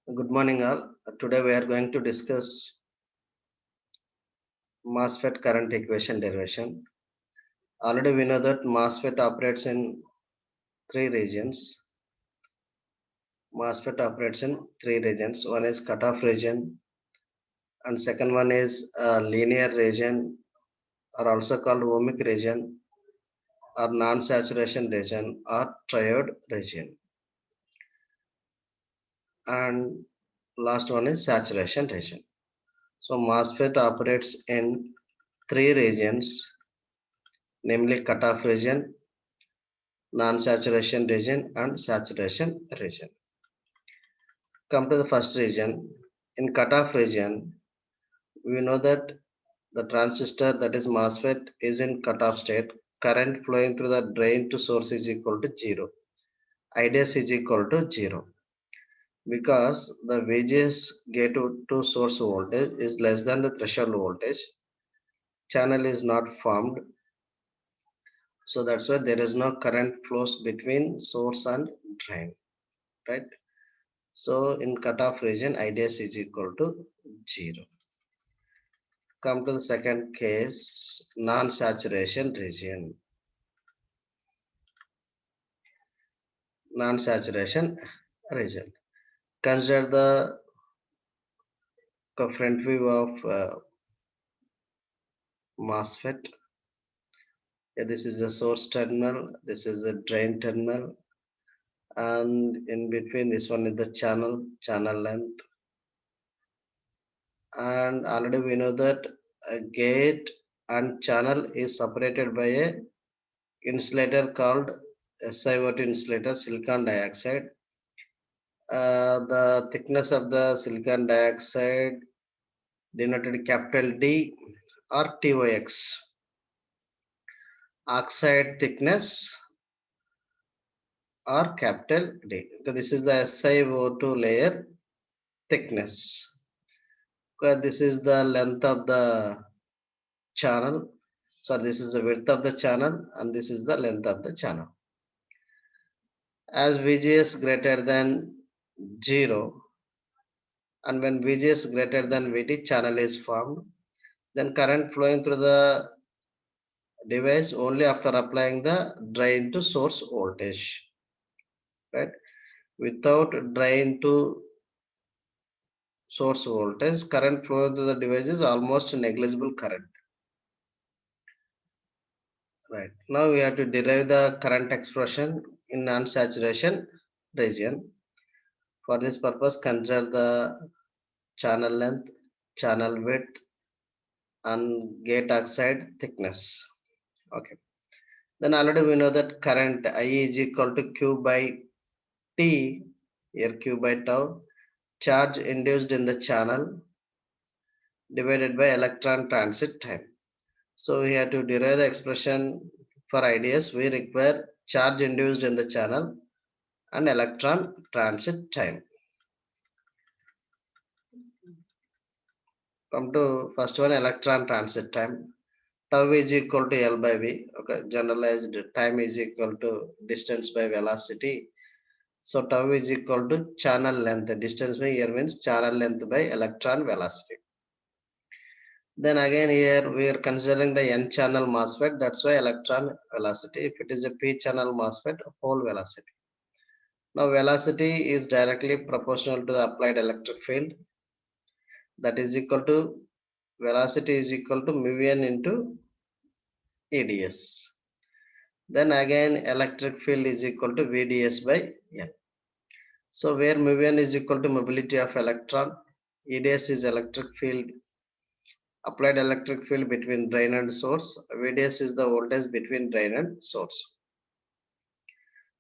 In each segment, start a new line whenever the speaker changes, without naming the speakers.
Good morning, all. Today we are going to discuss MOSFET current equation derivation. Already we know that MOSFET operates in three regions. MOSFET operates in three regions. One is cutoff region, and second one is linear region, or also called ohmic region, or non-saturation region, or triode region. And last one is saturation region. So MOSFET operates in three regions, namely cutoff region, non-saturation region and saturation region. Come to the first region. In cutoff region, we know that the transistor, that is MOSFET, is in cutoff state. Current flowing through the drain to source is equal to 0. IDS is equal to 0 because the VGS gate to source voltage is less than the threshold voltage. Channel is not formed, so that's why there is no current flows between source and drain, right? So in cutoff region, IDS is equal to 0. Come to the second case, non-saturation region. Non-saturation region. Consider the front view of MOSFET. Yeah, this is the source terminal, this is the drain terminal, and in between this one is the channel length. And already we know that a gate and channel is separated by a insulator called SiO2 insulator, silicon dioxide. The thickness of the silicon dioxide denoted capital D or TOX. Oxide thickness or capital D. So this is the SiO2 layer thickness. This is the length of the channel. So this is the width of the channel and this is the length of the channel. As VGS greater than 0 and when VGS greater than VT, channel is formed, then current flowing through the device only after applying the drain to source voltage, right? Without drain to source voltage, current flowing through the device is almost negligible current, right? Now we have to derive the current expression in non-saturation region. For this purpose, consider the channel length, channel width, and gate oxide thickness. Okay. Then already we know that current I is equal to Q by T, here Q by tau, charge induced in the channel divided by electron transit time. So we have to derive the expression for IDS. We require charge induced in the channel and electron transit time. Come to first one, electron transit time. Tau is equal to L by V. Okay, generalized time is equal to distance by velocity. So tau is equal to channel length. Distance by here means channel length by electron velocity. Then again here we are considering the n channel MOSFET. That's why electron velocity. If it is a p channel MOSFET, hole velocity. Now velocity is directly proportional to the applied electric field. That is equal to velocity is equal to mu n into EDS. Then again electric field is equal to VDS by n. So where mu n is equal to mobility of electron, EDS is electric field, applied electric field between drain and source, VDS is the voltage between drain and source.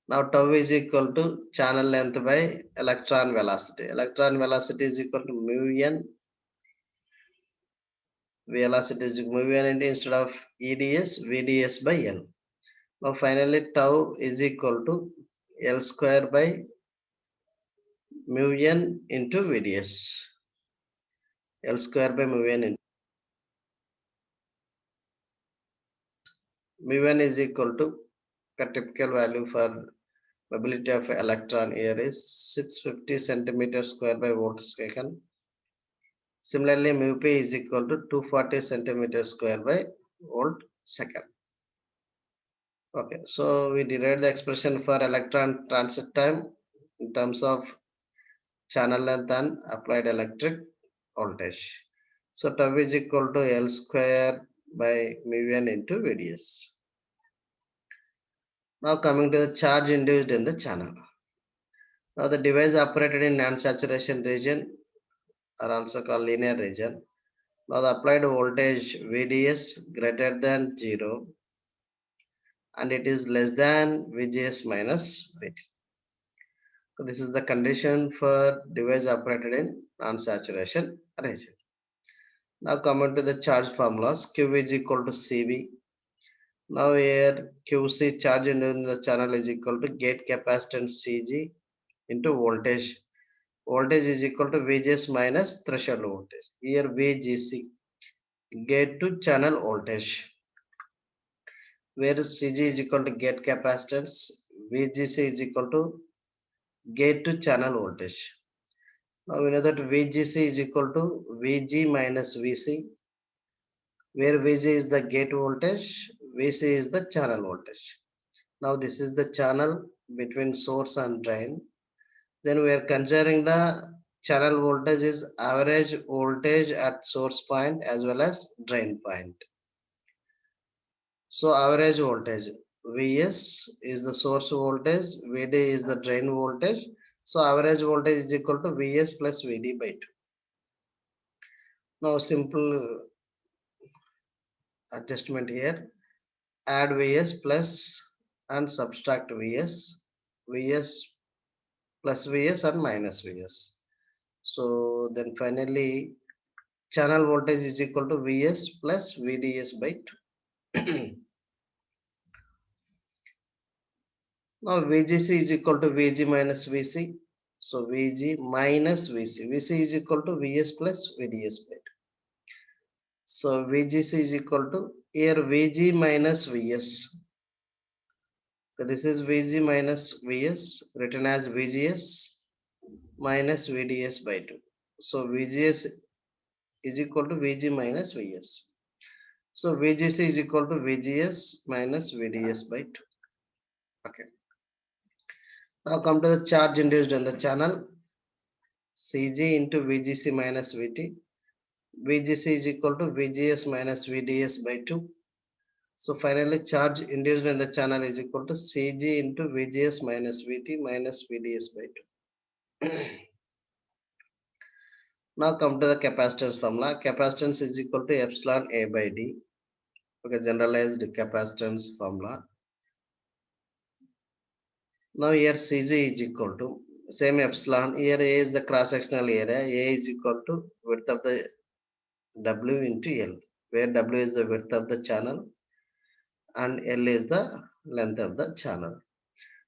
Now tau is equal to channel length by electron velocity. Electron velocity is equal to mu n. Velocity is mu n into instead of EDS, VDS by n. Now finally tau is equal to L square by mu n into VDS. L square by mu n into mu n is equal to a typical value for mobility of electron here is 650 centimeter square by volt second. Similarly, mu p is equal to 240 centimeter square by volt second. Okay, so we derived the expression for electron transit time in terms of channel length and applied electric voltage. So tau is equal to L square by mu n into VDS. Now coming to the charge induced in the channel. Now the device operated in non-saturation region are also called linear region. Now the applied voltage VDS greater than 0 and it is less than VGS minus VT. So this is the condition for device operated in non-saturation region. Now coming to the charge formulas, Q is equal to CV. Now here QC charge in the channel is equal to gate capacitance CG into voltage. Voltage is equal to VGS minus threshold voltage. Here VGC gate to channel voltage, where CG is equal to gate capacitance, VGC is equal to gate to channel voltage. Now we know that VGC is equal to VG minus VC, where VG is the gate voltage, VC is the channel voltage. Now this is the channel between source and drain. Then we are considering the channel voltage is average voltage at source point as well as drain point. So average voltage Vs is the source voltage, Vd is the drain voltage. So average voltage is equal to Vs plus Vd by 2. Now simple adjustment here. Add Vs plus and subtract Vs. Vs plus Vs and minus Vs. So then finally channel voltage is equal to Vs plus Vds by 2. Now VGC is equal to Vg minus Vc. So Vg minus Vc. Vc is equal to Vs plus Vds by 2. So VGC is equal to here Vg minus Vs. So this is Vg minus Vs written as VGS minus VDS by 2. So VGS is equal to Vg minus Vs. So VGC is equal to VGS minus VDS by 2. Okay. Now come to the charge induced in the channel. Cg into VGC minus VT. VGC is equal to VGS minus VDS by 2. So finally charge induced in the channel is equal to Cg into VGS minus VT minus VDS by 2. Now come to the capacitance formula. Capacitance is equal to epsilon A by D. Okay, generalized capacitance formula. Now here Cg is equal to same epsilon. Here A is the cross-sectional area. A is equal to width of the W into L, where W is the width of the channel and L is the length of the channel.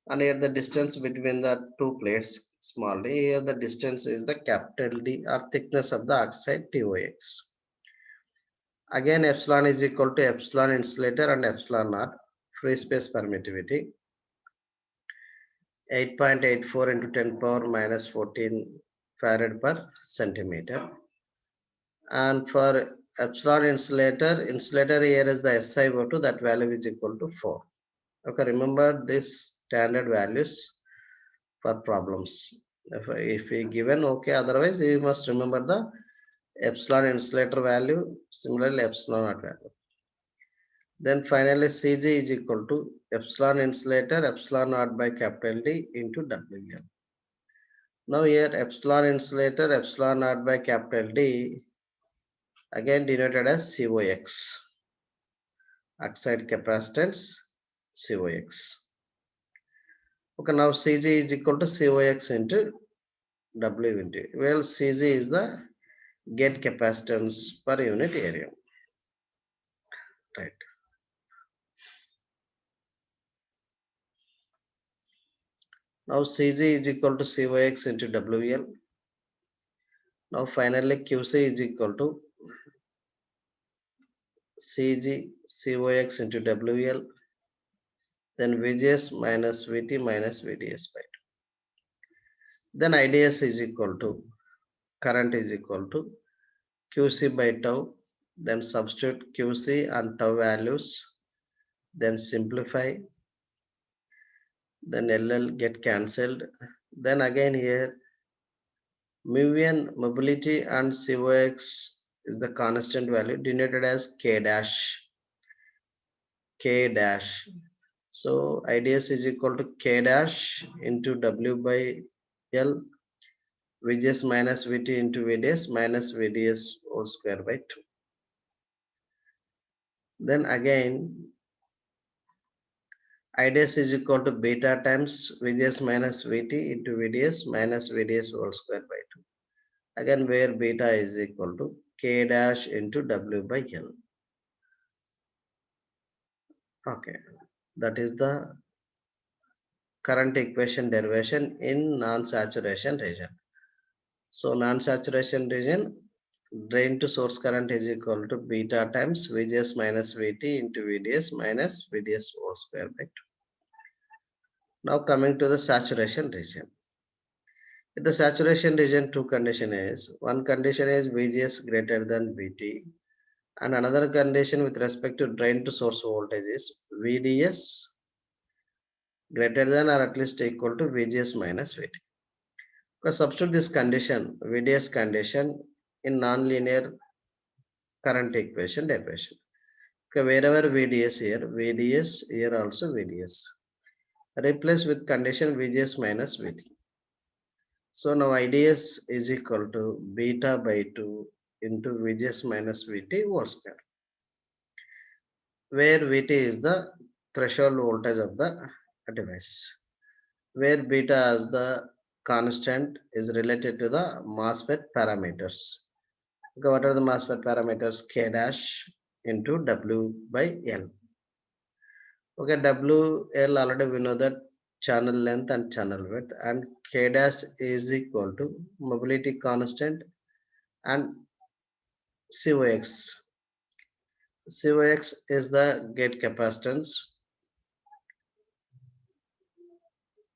And here the distance between the two plates, small d. Here the distance is the capital D or thickness of the oxide TOX. Again epsilon is equal to epsilon insulator and epsilon naught free space permittivity. 8.84 into 10 power minus 14 farad per centimeter. And for epsilon insulator here is the SiO2, that value is equal to 4. Okay, remember this standard values for problems. If we given, okay, otherwise you must remember the epsilon insulator value, similarly epsilon naught value. Then finally Cg is equal to epsilon insulator epsilon naught by capital D into WL. Now here epsilon insulator epsilon naught by capital D again denoted as COX, oxide capacitance COX. Okay, now Cg is equal to COX into W into, well Cg is the gate capacitance per unit area, right? Now Cg is equal to COX into WL. Now finally QC is equal to Cg COX into WL then VGS minus VT minus VDS by 2. Then IDS is equal to, current is equal to QC by tau, then substitute QC and tau values, then simplify, then LL get cancelled. Then again here mu n mobility and COX is the constant value denoted as K dash. K dash. So IDS is equal to K dash into W by L, VGS minus VT into VDS minus VDS whole square by 2. Then again IDS is equal to beta times VGS minus VT into VDS minus VDS whole square by 2. Again where beta is equal to K dash into W by L. Okay, that is the current equation derivation in non-saturation region. So non-saturation region, drain to source current is equal to beta times VGS minus VT into VDS minus VDS whole square by 2. Now coming to the saturation region. In the saturation region, two condition is, one condition is VGS greater than VT, and another condition with respect to drain to source voltage is VDS greater than or at least equal to VGS minus VT. Substitute this condition, VDS condition, in nonlinear current equation derivation. Wherever VDS here, VDS here also VDS. Replace with condition VGS minus VT. So now IDS is equal to beta by 2 into VGS minus VT whole square, where VT is the threshold voltage of the device, where beta as the constant is related to the MOSFET parameters. Okay, what are the MOSFET parameters? K dash into W by L. Okay, WL already we know that channel length and channel width, and K dash is equal to mobility constant and COX. COX is the gate capacitance.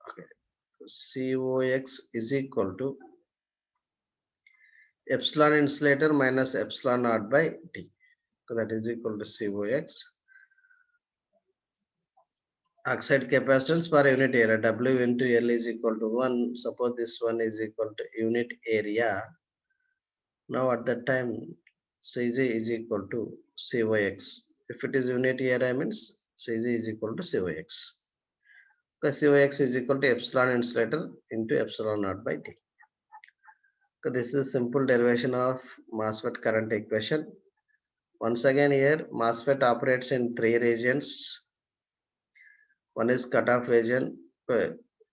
Okay. COX is equal to epsilon insulator minus epsilon naught by T. So that is equal to COX. Oxide capacitance per unit area, W into L is equal to 1. Suppose this one is equal to unit area. Now at that time Cg is equal to COX. If it is unit area means Cg is equal to COX. Because COX is equal to epsilon insulator into epsilon naught by T. So this is simple derivation of MOSFET current equation. Once again here MOSFET operates in three regions. One is cutoff region.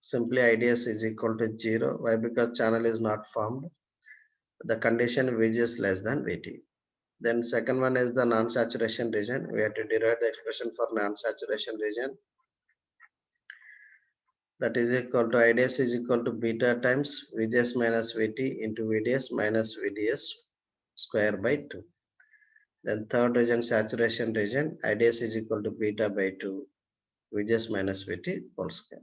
Simply IDS is equal to 0. Why? Because channel is not formed. The condition VGS less than VT. Then second one is the non-saturation region. We have to derive the expression for non-saturation region. That is equal to IDS is equal to beta times VGS minus VT into VDS minus VDS square by 2. Then third region, saturation region, IDS is equal to beta by 2 VGS minus VT whole square.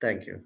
Thank you.